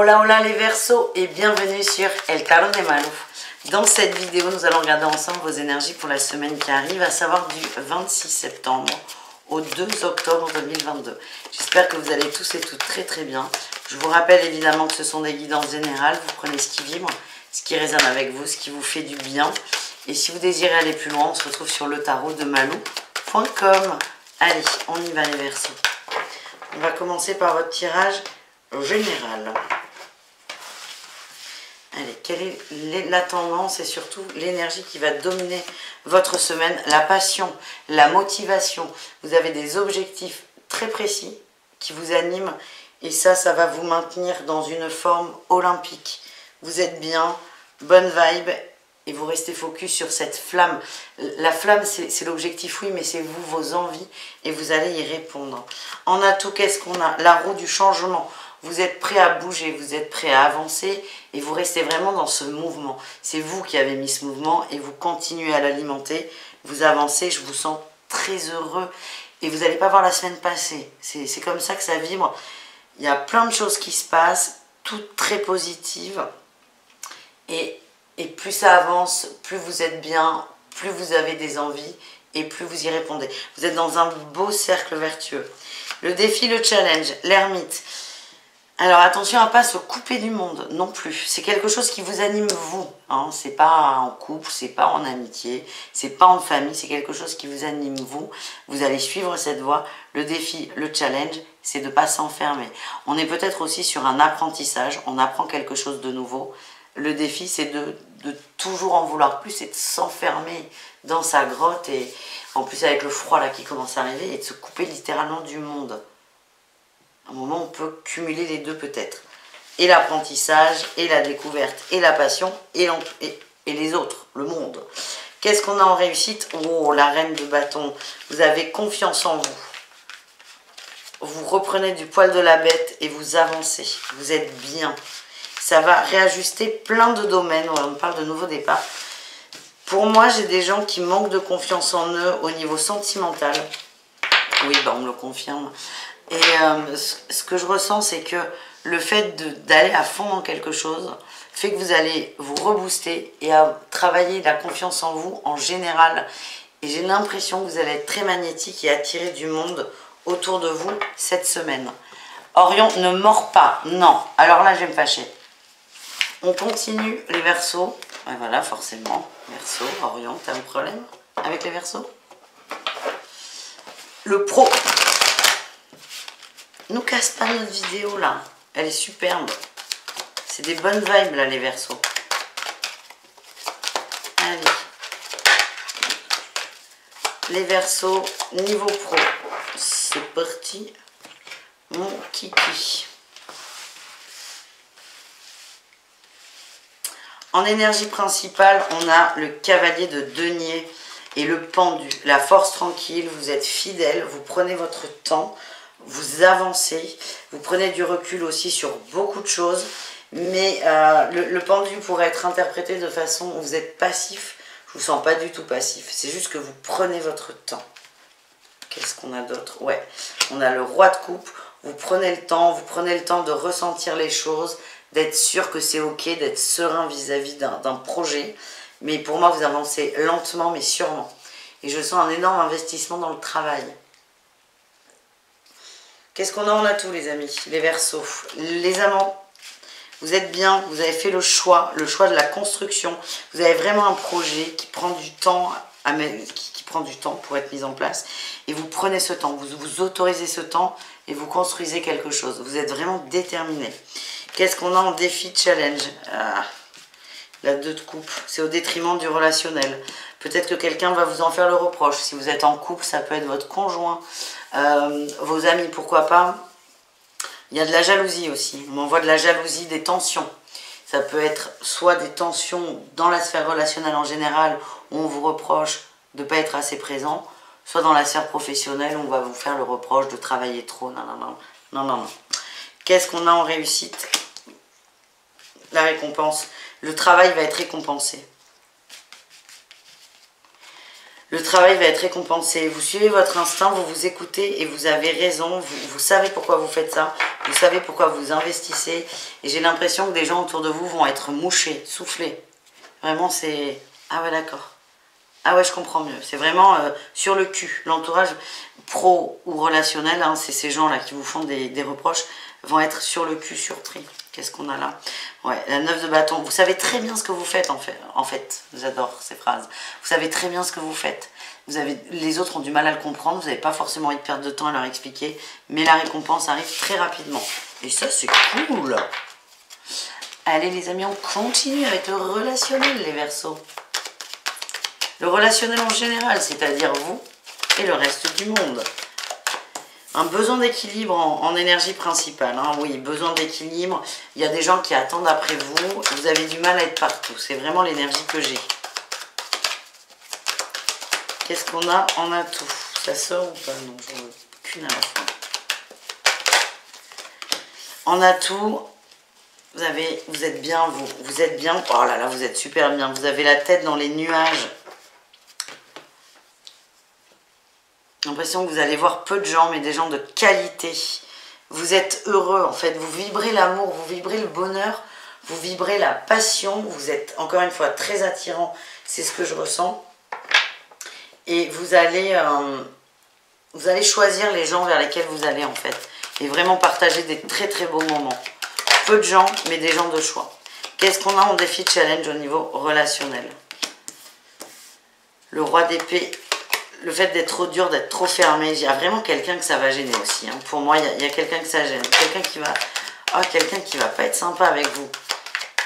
Hola hola les Verseaux et bienvenue sur El Tarot de Malou. Dans cette vidéo, nous allons regarder ensemble vos énergies pour la semaine qui arrive, à savoir du 26 septembre au 2 octobre 2022. J'espère que vous allez tous et toutes très très bien. Je vous rappelle évidemment que ce sont des guidances générales. Vous prenez ce qui vibre, ce qui résonne avec vous, ce qui vous fait du bien. Et si vous désirez aller plus loin, on se retrouve sur le tarot de Malou.com. Allez, on y va les Verseaux. On va commencer par votre tirage général. Allez, quelle est la tendance et surtout l'énergie qui va dominer votre semaine? La passion, la motivation. Vous avez des objectifs très précis qui vous animent et ça va vous maintenir dans une forme olympique. Vous êtes bien, bonne vibe et vous restez focus sur cette flamme. La flamme, c'est l'objectif, oui, mais c'est vous, vos envies et vous allez y répondre. En atout, qu'est-ce qu'on a? La roue du changement. Vous êtes prêt à bouger, vous êtes prêt à avancer et vous restez vraiment dans ce mouvement. C'est vous qui avez mis ce mouvement et vous continuez à l'alimenter. Vous avancez, je vous sens très heureux et vous n'allez pas voir la semaine passer. C'est comme ça que ça vibre. Il y a plein de choses qui se passent, toutes très positives. Et plus ça avance, plus vous êtes bien, plus vous avez des envies et plus vous y répondez. Vous êtes dans un beau cercle vertueux. Le défi, le challenge, l'ermite. Alors attention à ne pas se couper du monde non plus. C'est quelque chose qui vous anime vous. Hein. C'est pas en couple, c'est pas en amitié, c'est pas en famille, c'est quelque chose qui vous anime vous. Vous allez suivre cette voie. Le défi, le challenge, c'est de ne pas s'enfermer. On est peut-être aussi sur un apprentissage, on apprend quelque chose de nouveau. Le défi, c'est de toujours en vouloir plus et de s'enfermer dans sa grotte. Et en plus avec le froid là qui commence à arriver et de se couper littéralement du monde. À un moment, on peut cumuler les deux peut-être. Et l'apprentissage, et la découverte, et la passion, et les autres, le monde. Qu'est-ce qu'on a en réussite? Oh, la reine de bâton. Vous avez confiance en vous. Vous reprenez du poil de la bête et vous avancez. Vous êtes bien. Ça va réajuster plein de domaines. On parle de nouveau départ. Pour moi, j'ai des gens qui manquent de confiance en eux au niveau sentimental. Oui, on me le confirme. Et ce que je ressens, c'est que le fait d'aller à fond dans quelque chose fait que vous allez vous rebooster et à travailler la confiance en vous en général. Et j'ai l'impression que vous allez être très magnétique et attirer du monde autour de vous cette semaine. Orion, ne mord pas. Non. Alors là, je vais me fâcher. On continue les Verseaux. Et voilà, forcément. Verseau, Orion, t'as un problème avec les Verseaux? Le pro. Nous casse pas notre vidéo là, elle est superbe. C'est des bonnes vibes là les Verseaux. Allez. Les Verseaux, niveau pro. C'est parti. Mon kiki. En énergie principale, on a le cavalier de denier et le pendu. La force tranquille, vous êtes fidèle, vous prenez votre temps. Vous avancez, vous prenez du recul aussi sur beaucoup de choses, mais le pendu pourrait être interprété de façon où vous êtes passif. Je ne vous sens pas du tout passif, c'est juste que vous prenez votre temps. Qu'est-ce qu'on a d'autre? Ouais, on a le roi de coupe, vous prenez le temps de ressentir les choses, d'être sûr que c'est ok, d'être serein vis-à-vis d'un projet, mais pour moi vous avancez lentement mais sûrement. Et je sens un énorme investissement dans le travail. Qu'est-ce qu'on a en atout les amis, les Verseaux? Les amants, vous êtes bien, vous avez fait le choix de la construction. Vous avez vraiment un projet qui prend du temps, qui prend du temps pour être mis en place. Et vous prenez ce temps, vous vous autorisez ce temps et vous construisez quelque chose. Vous êtes vraiment déterminé. Qu'est-ce qu'on a en défi challenge? La 2 de coupe, c'est au détriment du relationnel. Peut-être que quelqu'un va vous en faire le reproche. Si vous êtes en couple, ça peut être votre conjoint, vos amis, pourquoi pas. Il y a de la jalousie aussi. On m'envoie de la jalousie, des tensions. Ça peut être soit des tensions dans la sphère relationnelle en général, où on vous reproche de ne pas être assez présent, soit dans la sphère professionnelle, où on va vous faire le reproche de travailler trop. Non, non, non. Non, non, non. Qu'est-ce qu'on a en réussite? La récompense. Le travail va être récompensé. Le travail va être récompensé. Vous suivez votre instinct, vous vous écoutez et vous avez raison. Vous savez pourquoi vous faites ça. Vous savez pourquoi vous investissez. Et j'ai l'impression que des gens autour de vous vont être mouchés, soufflés. Vraiment, c'est... Ah ouais, d'accord. Ah ouais, je comprends mieux. C'est vraiment sur le cul. L'entourage pro ou relationnel, hein, c'est ces gens-là qui vous font des reproches, vont être sur le cul, surpris. Qu'est-ce qu'on a là? Ouais, la 9 de bâton. Vous savez très bien ce que vous faites, en fait. J'adore ces phrases. Vous savez très bien ce que vous faites. Les autres ont du mal à le comprendre. Vous n'avez pas forcément envie de perdre de temps à leur expliquer. Mais la récompense arrive très rapidement. Et ça, c'est cool. Allez, les amis, on continue avec le relationnel, les Verseaux. Le relationnel en général, c'est-à-dire vous et le reste du monde. Un besoin d'équilibre en énergie principale. Hein, oui, besoin d'équilibre. Il y a des gens qui attendent après vous. Vous avez du mal à être partout. C'est vraiment l'énergie que j'ai. Qu'est-ce qu'on a en atout? Ça sort ou pas? Non, j'en veux qu'une à la fois. En atout, vous êtes bien, vous êtes bien. Oh là là, vous êtes super bien. Vous avez la tête dans les nuages. J'ai l'impression que vous allez voir peu de gens, mais des gens de qualité. Vous êtes heureux, en fait. Vous vibrez l'amour, vous vibrez le bonheur, vous vibrez la passion. Vous êtes, encore une fois, très attirant. C'est ce que je ressens. Et vous allez choisir les gens vers lesquels vous allez, en fait. Et vraiment partager des très très beaux moments. Peu de gens, mais des gens de choix. Qu'est-ce qu'on a en défi challenge au niveau relationnel? Le roi d'épée. Le fait d'être trop dur, d'être trop fermé, il y a vraiment quelqu'un que ça va gêner aussi. Hein. Pour moi, il y a quelqu'un que ça gêne. Quelqu'un qui va pas être sympa avec vous.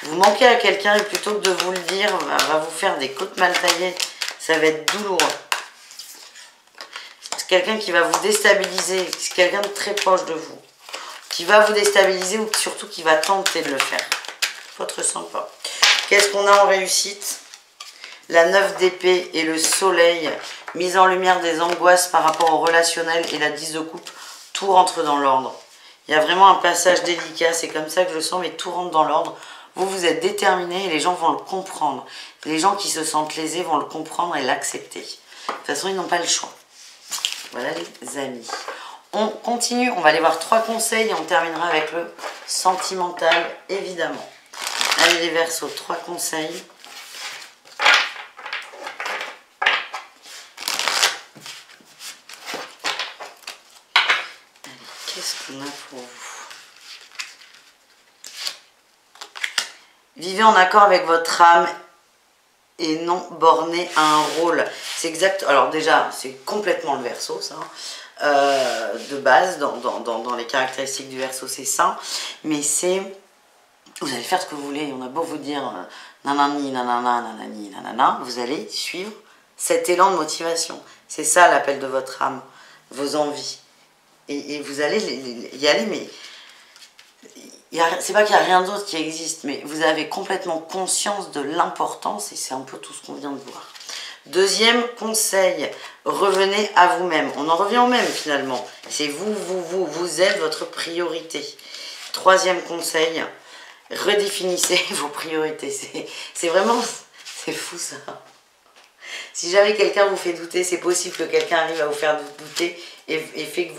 Vous manquez à quelqu'un et plutôt que de vous le dire, va vous faire des côtes mal taillées. Ça va être douloureux. C'est quelqu'un qui va vous déstabiliser. C'est quelqu'un de très proche de vous. Qui va vous déstabiliser ou surtout qui va tenter de le faire. Votre sympa. Qu'est-ce qu'on a en réussite? La 9 d'épée et le soleil, mise en lumière des angoisses par rapport au relationnel et la 10 de coupe, tout rentre dans l'ordre. Il y a vraiment un passage délicat, c'est comme ça que je le sens, mais tout rentre dans l'ordre. Vous êtes déterminé et les gens vont le comprendre. Les gens qui se sentent lésés vont le comprendre et l'accepter. De toute façon, ils n'ont pas le choix. Voilà les amis. On continue, on va aller voir 3 conseils et on terminera avec le sentimental, évidemment. Allez les Verseaux, 3 conseils. Qu'est-ce qu'on a pour vous? Vivez en accord avec votre âme et non borné à un rôle. C'est exact. Alors déjà, c'est complètement le Verseau, ça. De base, dans les caractéristiques du Verseau, c'est ça. Mais c'est... Vous allez faire ce que vous voulez. On a beau vous dire nanani, nanana, nanani, nanana. Vous allez suivre cet élan de motivation. C'est ça l'appel de votre âme, vos envies. Et vous allez y aller, mais c'est pas qu'il n'y a rien d'autre qui existe, mais vous avez complètement conscience de l'importance et c'est un peu tout ce qu'on vient de voir. Deuxième conseil, revenez à vous-même. On en revient au même finalement. C'est vous êtes votre priorité. Troisième conseil, redéfinissez vos priorités. C'est vraiment, c'est fou ça. Si jamais quelqu'un vous fait douter, c'est possible que quelqu'un arrive à vous faire douter et fait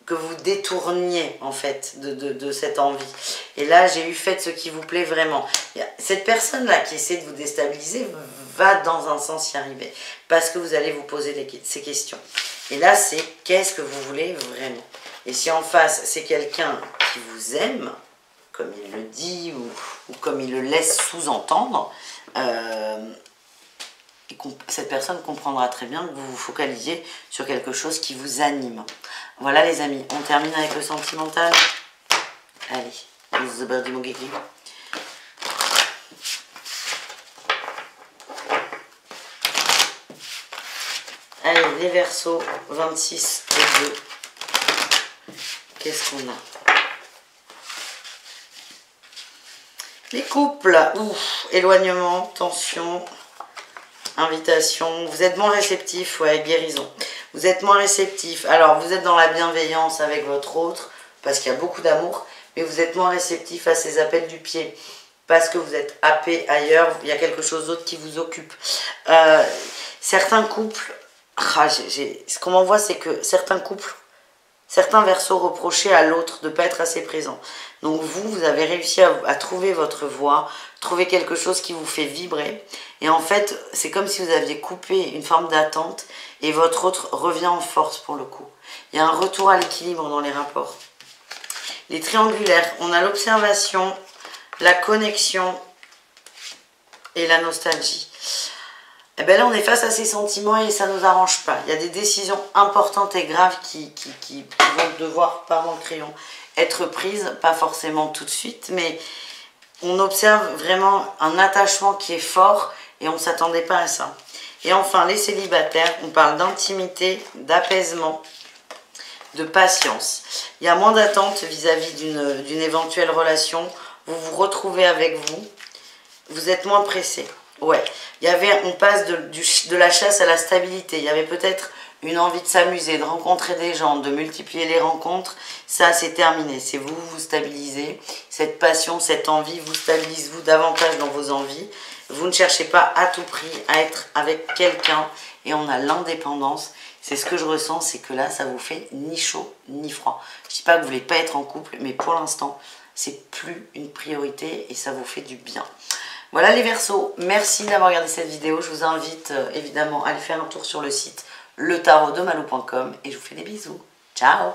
que vous détourniez en fait de cette envie. Et là, j'ai eu faites ce qui vous plaît vraiment. Cette personne-là qui essaie de vous déstabiliser va dans un sens y arriver parce que vous allez vous poser ces questions. Et là, c'est qu'est-ce que vous voulez vraiment? Et si en face, c'est quelqu'un qui vous aime, comme il le dit ou comme il le laisse sous-entendre, cette personne comprendra très bien que vous vous focalisiez sur quelque chose qui vous anime. Voilà les amis, on termine avec le sentimental. Allez, the birdie mogeki. Allez, les Verseaux, 26 et 2. Qu'est-ce qu'on a? Les couples, ouf, éloignement, tension... Invitation, vous êtes moins réceptif, ouais, guérison. Vous êtes moins réceptif. Alors, vous êtes dans la bienveillance avec votre autre, parce qu'il y a beaucoup d'amour, mais vous êtes moins réceptif à ces appels du pied, parce que vous êtes happé ailleurs, il y a quelque chose d'autre qui vous occupe. Certains couples, ce qu'on m'envoie, c'est que certains couples, certains Verseaux reprochaient à l'autre de ne pas être assez présent. Donc vous avez réussi à trouver votre voie, trouver quelque chose qui vous fait vibrer. Et en fait, c'est comme si vous aviez coupé une forme d'attente et votre autre revient en force pour le coup. Il y a un retour à l'équilibre dans les rapports. Les triangulaires, on a l'observation, la connexion et la nostalgie. Et bien là, on est face à ces sentiments et ça ne nous arrange pas. Il y a des décisions importantes et graves qui vont devoir, pardon le crayon, être prises, pas forcément tout de suite, mais on observe vraiment un attachement qui est fort et on ne s'attendait pas à ça. Et enfin, les célibataires, on parle d'intimité, d'apaisement, de patience. Il y a moins d'attente vis-à-vis d'une éventuelle relation. Vous vous retrouvez avec vous. Vous êtes moins pressé. Ouais, on passe de la chasse à la stabilité. Il y avait peut-être une envie de s'amuser, de rencontrer des gens, de multiplier les rencontres. Ça, c'est terminé. C'est vous, vous stabilisez. Cette passion, cette envie vous stabilise vous davantage dans vos envies. Vous ne cherchez pas à tout prix à être avec quelqu'un et on a l'indépendance. C'est ce que je ressens, c'est que là, ça vous fait ni chaud ni froid. Je ne dis pas que vous ne voulez pas être en couple, mais pour l'instant, c'est plus une priorité et ça vous fait du bien. Voilà les Verseaux, merci d'avoir regardé cette vidéo. Je vous invite évidemment à aller faire un tour sur le site letarotdemalou.com et je vous fais des bisous. Ciao!